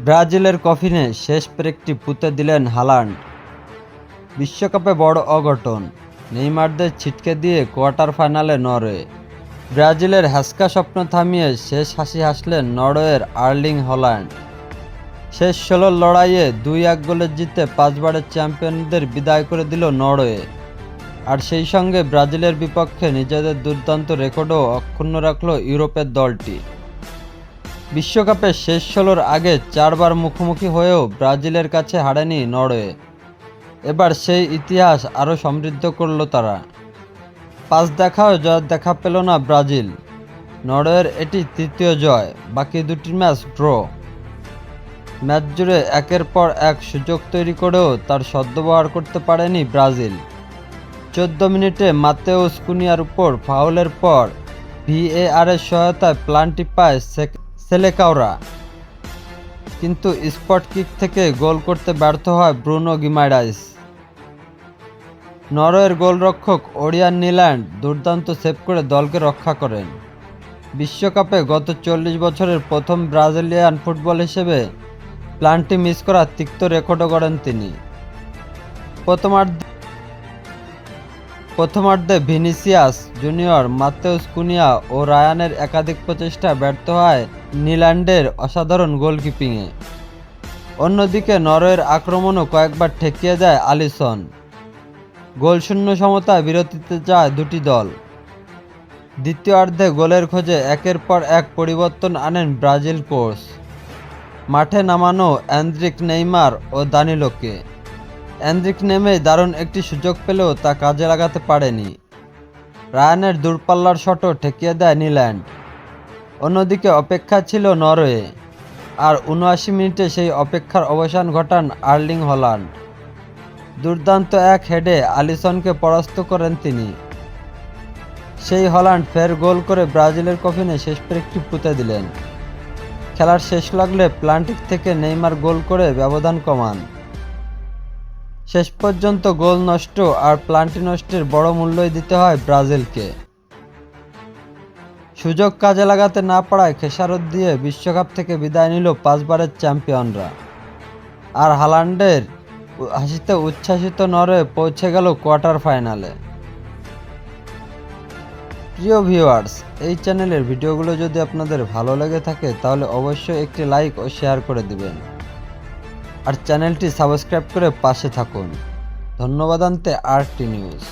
ব্রাজিলের কফিনে শেষ পেরেকটি পুঁতে দিলেন হালান্ড। বিশ্বকাপে বড় অঘটন, নেইমারদের ছিটকে দিয়ে কোয়ার্টার ফাইনালে নরওয়ে। ব্রাজিলের হ্যাসকা স্বপ্ন থামিয়ে শেষ হাসি হাসলেন নরওয়ের আর্লিং হল্যান্ড। শেষ ১৬ লড়াইয়ে ২-১ গোলে জিতে ৫ বারের চ্যাম্পিয়নদের বিদায় করে দিল নরওয়ে। আর সেই সঙ্গে ব্রাজিলের বিপক্ষে নিজেদের দুর্দান্ত রেকর্ডও অক্ষুণ্ণ রাখল ইউরোপের দলটি। বিশ্বকাপের শেষ ১৬-র আগে ৪ বার মুখোমুখি হয়েও ব্রাজিলের কাছে হারেনি নরওয়ে। এবার সেই ইতিহাস আরও সমৃদ্ধ করল তারা। ৫ দেখাও জয়ের দেখা পেল না ব্রাজিল। নরওয়ের এটি তৃতীয় জয়, বাকি দুটি ম্যাচ ড্র। ম্যাচ জুড়ে একের পর এক সুযোগ তৈরি করেও তার সদ্ব্যবহার করতে পারেনি ব্রাজিল। ১৪ মিনিটে মাতেউস কুনিয়ার উপর ফাউলের পর ভিএআরের সহায়তায় প্লান্টি পায় সেলেকাওরা, কিন্তু স্পট কিক থেকে গোল করতে ব্যর্থ হয় ব্রুনো গিমারাইস। নরওয়ের গোলরক্ষক ওরিয়ান নিল্যান্ড দুর্দান্ত সেভ করে দলকে রক্ষা করেন। বিশ্বকাপে গত ৪০ বছরের প্রথম ব্রাজিলিয়ান ফুটবল হিসেবে প্লান্টি মিস করা তিক্ত রেকর্ডও গড়েন তিনি। প্রথমার্ধে ভিনিসিয়াস জুনিয়র, মাতেউস কুনিয়া ও রায়ানের একাধিক প্রচেষ্টা ব্যর্থ হয় নিল্যান্ডের অসাধারণ গোলকিপিংয়ে। অন্যদিকে নরওয়ের আক্রমণও কয়েকবার ঠেকিয়ে দেয় আলিসন। গোলশূন্য সমতায় বিরতিতে যায় দুটি দল। দ্বিতীয়ার্ধে গোলের খোঁজে একের পর এক পরিবর্তন আনেন ব্রাজিল কোচ। মাঠে নামানো এনরিক, নেইমার ও দানিলোকে। এনরিক নেমেই দারুণ একটি সুযোগ পেলেও তা কাজে লাগাতে পারেনি। রায়ানের দূরপাল্লার শটও ঠেকিয়ে দেয় নিল্যান্ড। অন্যদিকে অপেক্ষা ছিল নরওয়ে, আর ৭৯ মিনিটে সেই অপেক্ষার অবসান ঘটান আর্লিং হল্যান্ড। দুর্দান্ত এক হেডে আলিসনকে পরাস্ত করেন তিনি। সেই হল্যান্ড ফের গোল করে ব্রাজিলের কফিনে শেষ পেরেকটি পুঁতে দিলেন। খেলার শেষ লাগলে প্লান্টিক থেকে নেইমার গোল করে ব্যবধান কমান। শেষ পর্যন্ত গোল নষ্ট আর প্লান্টি নষ্টের বড় মূল্যই দিতে হয় ব্রাজিলকে। সুযোগ কাজে লাগাতে না পারায় খেসারত দিয়ে বিশ্বকাপ থেকে বিদায় নিল ৫ বারের চ্যাম্পিয়নরা। আর হালান্ডের হাসিতে উচ্ছ্বাসিত নরওয়ে পৌঁছে গেল কোয়ার্টার ফাইনালে। প্রিয় ভিউয়ার্স, এই চ্যানেলের ভিডিওগুলো যদি আপনাদের ভালো লেগে থাকে তাহলে অবশ্যই একটি লাইক ও শেয়ার করে দিবেন, আর চ্যানেলটি সাবস্ক্রাইব করে পাশে থাকুন। ধন্যবাদ। RT news.